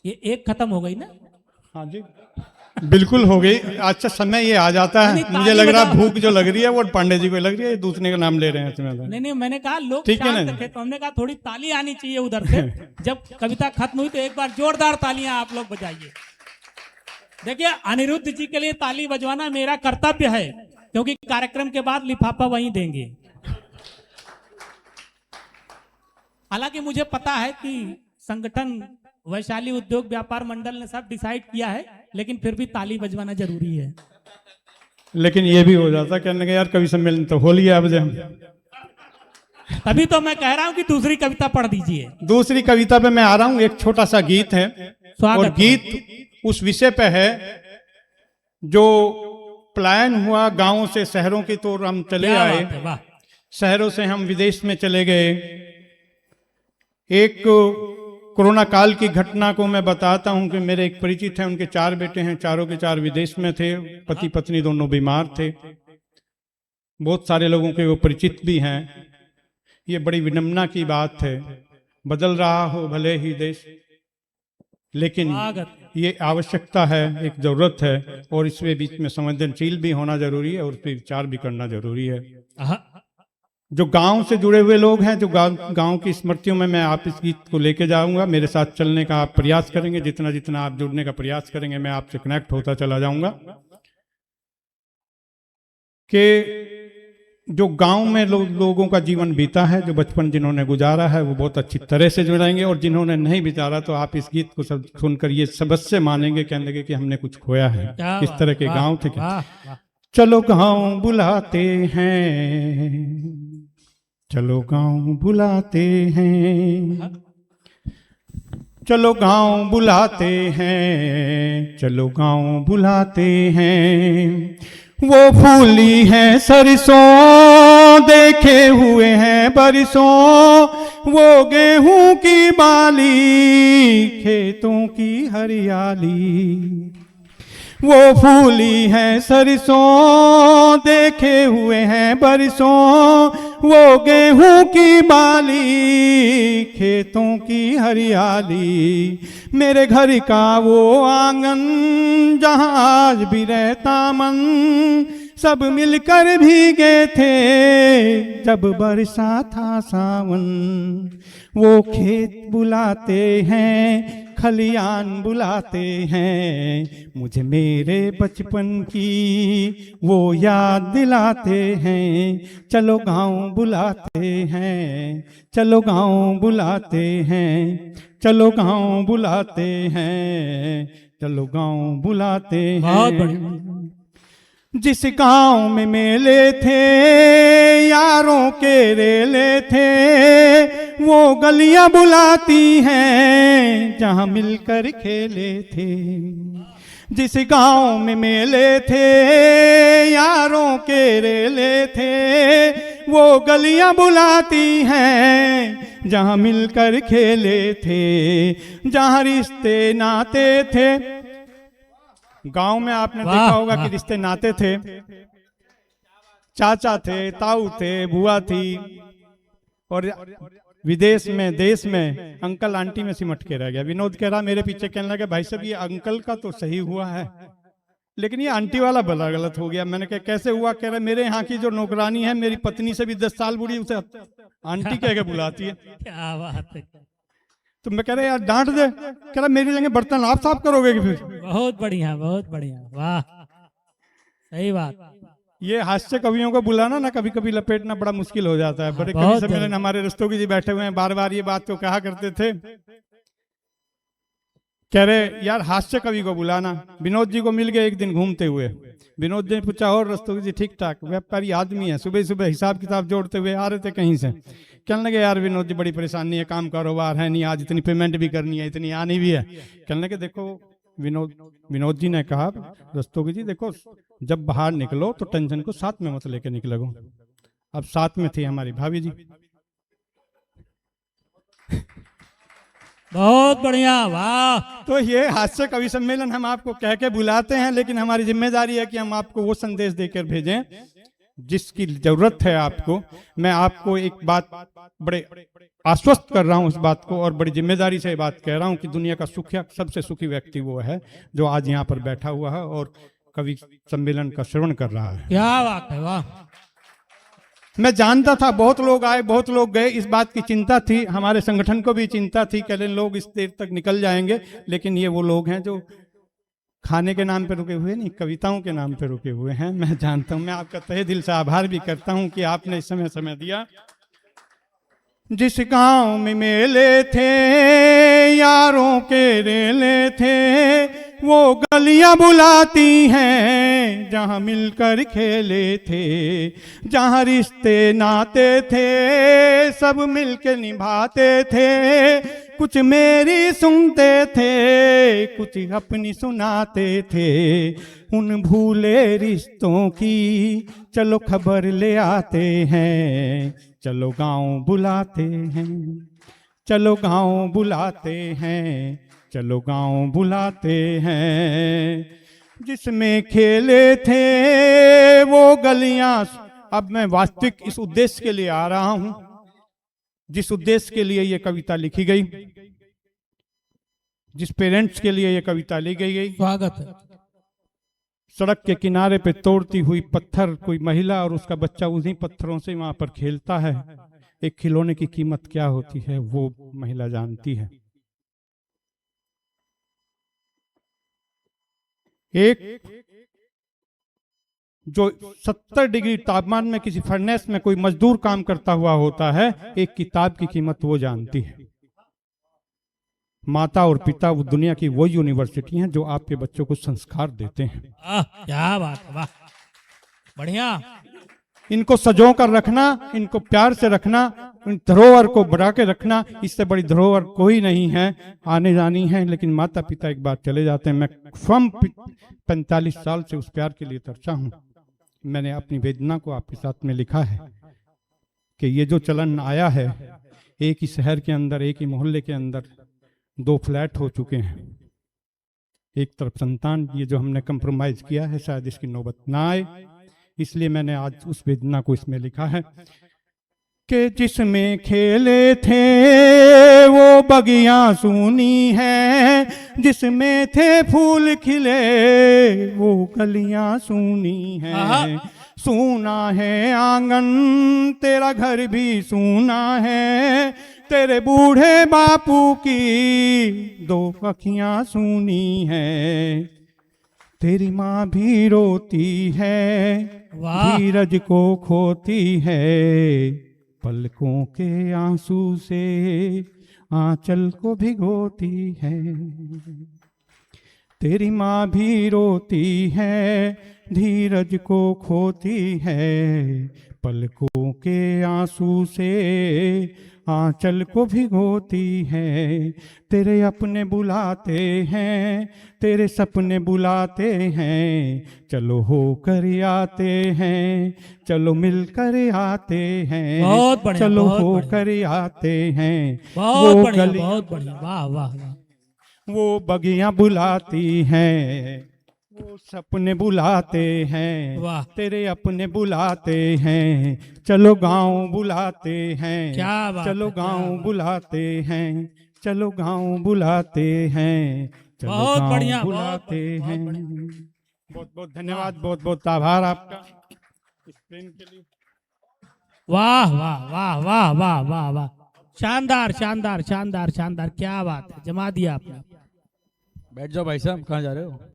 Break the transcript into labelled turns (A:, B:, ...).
A: ये एक खत्म हो गई ना?
B: हाँ जी, बिल्कुल हो गई। अच्छा समय ये आ जाता
A: नहीं,
B: है, मुझे लग
A: ताली
B: रहा
A: बजाओ।
B: भूख जो लग रही है वो पांडे जी को लग रही है, दूसरे का नाम ले रहे हैं इसमें तो।
A: नहीं नहीं, मैंने कहा लोग
B: ठीक है
A: शांत
B: ना?
A: थे तो हमने कहा थोड़ी ताली आनी चाहिए उधर से। जब कविता खत्म हुई तो एक बार जोरदार तालियां आप लोग बजाइए। देखिए, अनिरुद्ध जी के लिए ताली बजवाना मेरा कर्तव्य है, क्योंकि कार्यक्रम के बाद लिफाफा वहीं देंगे। हालांकि मुझे पता है कि संगठन वैशाली उद्योग व्यापार मंडल ने सब डिसाइड किया है, लेकिन फिर भी ताली बजवाना जरूरी है।
B: लेकिन ये भी हो जाता कहने का यार कवि सम्मेलन तो हो लिया अब जब।
A: तभी तो मैं कह रहा हूं कि दूसरी कविता पढ़ दीजिए।
B: दूसरी कविता पे मैं आ रहा हूं। एक छोटा सा गीत है
A: स्वागत
B: और
A: है।
B: गीत उस विषय पे है जो पलायन हुआ गांवों से शहरों की तो हम चले
A: क्या
B: आए,
A: बात है, वाह।
B: शहरों से हम विदेश में चले गए। एक कोरोना काल की घटना को मैं बताता हूं कि मेरे एक परिचित हैं, उनके 4 बेटे हैं, चारों के 4 विदेश में थे, पति पत्नी दोनों बीमार थे। बहुत सारे लोगों के वो परिचित भी हैं। ये बड़ी विडंबना की बात है। बदल रहा हो भले ही देश, लेकिन
A: स्वागत।
B: ये आवश्यकता है, एक जरूरत है, और इसमें बीच में संवेदनशील भी होना जरूरी है और उस पर विचार भी करना जरूरी है।
A: आहा,
B: जो गांव से जुड़े हुए लोग हैं, जो गांव की स्मृतियों में मैं आप इस गीत को लेके जाऊंगा। मेरे साथ चलने का आप प्रयास करेंगे, जितना जितना आप जुड़ने का प्रयास करेंगे मैं आपसे कनेक्ट होता चला जाऊंगा। कि जो गांव में लोगों का जीवन बीता है, जो बचपन जिन्होंने गुजारा है, वो बहुत अच्छी तरह से जुड़ाएंगे, और जिन्होंने नहीं बितारा तो आप इस गीत को सब सुनकर ये सबसे मानेंगे, कहने लगे कि हमने कुछ खोया है।
A: क्या
B: किस
A: बात,
B: तरह के
A: वाह,
B: गांव थे।
A: वाह, वाह।
B: चलो गांव बुलाते हैं, चलो गांव बुलाते हैं, चलो गांव बुलाते हैं, चलो गांव बुलाते हैं। वो फूली है सरसों देखे हुए हैं बरसों, वो गेहूं की बाली खेतों की हरियाली। वो फूली है सरसों देखे हुए हैं बरसों, वो गेहूं की बाली खेतों की हरियाली। मेरे घर का वो आंगन जहां आज भी रहता मन, सब मिलकर भीगे थे जब बरसा था सावन। वो खेत बुलाते हैं, खलियान बुलाते हैं, मुझे मेरे बचपन की वो याद दिलाते हैं। चलो गांव बुलाते हैं, चलो गांव बुलाते हैं, चलो गांव बुलाते हैं, चलो गांव बुलाते
A: बहुत
B: हैं।
A: बढ़िया।
B: जिस गांव में मेले थे यारों के रेले थे, वो गलियां बुलाती हैं जहां मिलकर खेले थे। जिस गांव में मेले थे यारों के रेले थे, वो गलियां बुलाती हैं जहां मिलकर खेले थे। जहां रिश्ते नाते थे, गांव में आपने
A: वाह,
B: देखा होगा
A: वाह।
B: कि रिश्ते नाते थे, चाचा थे, ताऊ थे, बुआ थी, और विदेश में देश में अंकल आंटी में सिमट के रह गया। विनोद कह रहा मेरे पीछे, कहने लगा भाई साहब ये अंकल का तो सही हुआ है, लेकिन ये आंटी वाला बड़ा गलत हो गया। मैंने कहा कैसे हुआ? कह रहा मेरे यहाँ की जो नौकरानी है मेरी पत्नी से भी 10 साल बुढ़ी, उसे आंटी कह के बुलाती है।
A: क्या बात है,
B: तो मैं कह रहा यार डांट दे। कह रहा मेरी लगे बर्तन आप साफ करोगे कि फिर?
A: बहुत बढ़िया, बहुत बढ़िया, वाह, सही बात।
B: ये हास्य कवियों को बुलाना ना कभी कभी लपेटना बड़ा मुश्किल हो जाता है। बड़े कवि
A: बहुत
B: सम्मेलन
A: जरूर।
B: हमारे रस्तोगी जी बैठे हुए हैं, बार बार ये बात को कहा करते थे। कह रहे यार हास्य कवि को बुलाना। विनोद जी को मिल गए एक दिन घूमते हुए। विनोद जी ने पूछा और रस्तोगी जी ठीक ठाक? व्यापारी आदमी है, सुबह सुबह हिसाब किताब जोड़ते हुए आ रहे थे कहीं से। कहने लगे यार विनोद जी बड़ी परेशानी है, काम कारोबार है नहीं, आज इतनी पेमेंट भी करनी है, इतनी आनी भी है। कहने लगे देखो विनोद जी ने कहा रस्तोगी जी देखो, जब बाहर निकलो तो टेंशन को साथ में मत लेके निकलो। अब साथ में थी हमारी भाभी जी।
A: बहुत बढ़िया, वाह।
B: तो ये हास्य कवि सम्मेलन हम आपको कह के बुलाते हैं, लेकिन हमारी जिम्मेदारी है कि हम आपको वो संदेश देकर भेजें जिसकी जरूरत है आपको, मैं आपको एक बात बड़े आश्वस्त कर रहा हूं इस बात को, और बड़ी जिम्मेदारी से ये बात कह रहा हूं कि दुनिया का सबसे सुखी व्यक्ति वो है जो आज यहाँ पर बैठा हुआ है और कवि सम्मेलन का श्रवण कर रहा है।
A: क्या बात है, वाह।
B: मैं जानता था बहुत लोग आए, बहुत लोग गए, इस बात की चिंता थी, हमारे संगठन को भी चिंता थी कि लोग इस देर तक निकल जाएंगे, लेकिन ये वो लोग हैं जो खाने के नाम पे रुके हुए नहीं, कविताओं के नाम पे रुके हुए हैं। मैं जानता हूं, मैं आपका तहे दिल से आभार भी करता हूं कि आपने इस समय दिया। जिस गांव में मेले थे, यारों के रेले थे, वो गलियां बुलाती हैं जहां मिलकर खेले थे, जहां रिश्ते नाते थे सब मिलकर निभाते थे, कुछ मेरी सुनते थे कुछ अपनी सुनाते थे, उन भूले रिश्तों की चलो खबर ले आते हैं, चलो गांव बुलाते हैं, चलो गांव बुलाते हैं, चलो गांव बुलाते हैं, जिसमें खेले थे वो गलियां। अब मैं वास्तविक इस उद्देश्य के लिए आ रहा हूं जिस उद्देश्य के लिए ये कविता लिखी गई, जिस पेरेंट्स के लिए ये कविता लिखी गई।
A: स्वागत है।
B: सड़क के किनारे पे तोड़ती हुई पत्थर कोई महिला और उसका बच्चा उन्हीं पत्थरों से वहां पर खेलता है, एक खिलौने की कीमत क्या होती है वो महिला जानती है। एक जो 70 डिग्री तापमान में किसी फर्नेस में कोई मजदूर काम करता हुआ होता है, एक किताब की कीमत वो जानती है। माता और पिता वो दुनिया की वो यूनिवर्सिटी हैं जो आपके बच्चों को संस्कार देते हैं।
A: क्या बात है, वाह, बढ़िया।
B: इनको सजो कर रखना, इनको प्यार से रखना, इन धरोहर को बढ़ा के रखना, इससे बड़ी धरोहर कोई नहीं है। आने जानी है, लेकिन माता पिता एक बार चले जाते हैं। मैं स्वयं 45 साल से उस प्यार के लिए तरसा हूं। मैंने अपनी वेदना को आपके साथ में लिखा है कि ये जो चलन आया है, एक ही शहर के अंदर, एक ही मोहल्ले के अंदर 2 फ्लैट हो चुके हैं। एक तरफ संतान, ये जो हमने कंप्रोमाइज किया है, शायद इसकी नौबत ना आए, इसलिए मैंने आज उस वेदना को इसमें लिखा है कि जिसमें खेले थे वो बगियां सूनी है, जिसमें थे फूल खिले वो गलियां सूनी है, सूना है आंगन तेरा घर भी सूना है, तेरे बूढ़े बापू की 2 अखियां सूनी है, तेरी माँ भी रोती है, धीरज को खोती है, पलकों के आंसू से आंचल को भिगोती है, तेरी माँ भी रोती है, धीरज को खोती है, पलकों के आंसू से आंचल को भिगोती है, तेरे अपने बुलाते हैं, तेरे सपने बुलाते हैं, चलो होकर आते हैं, चलो मिलकर आते हैं,
A: बहुत बढ़िया,
B: चलो
A: बहुत
B: होकर आते हैं,
A: बहुत
B: वो
A: बढ़िया,
B: गली
A: बहुत बढ़िया, वाह वाह वाह।
B: वो बगियां बुलाती हैं, वो सपने बुलाते हैं,
A: वाह।
B: तेरे अपने बुलाते हैं, चलो गांव बुलाते हैं,
A: क्या बात
B: चलो
A: है, क्या
B: गांव
A: बात।
B: बुलाते हैं, चलो गांव बुलाते हैं, चलो
A: बहुत
B: गांव
A: बढ़िया, बहुत
B: बुलाते
A: बढ़िया,
B: हैं।
A: बहुत बढ़िया।
B: बहुत बहुत धन्यवाद, बहुत बहुत आभार आपका इस प्रेम के लिए।
A: वाह वाह वाह वाह वाह वाह वाह, शानदार शानदार शानदार शानदार, क्या बात है, जमा दिया आपने।
C: बैठ जाओ भाई साहब, कहाँ जा रहे हो?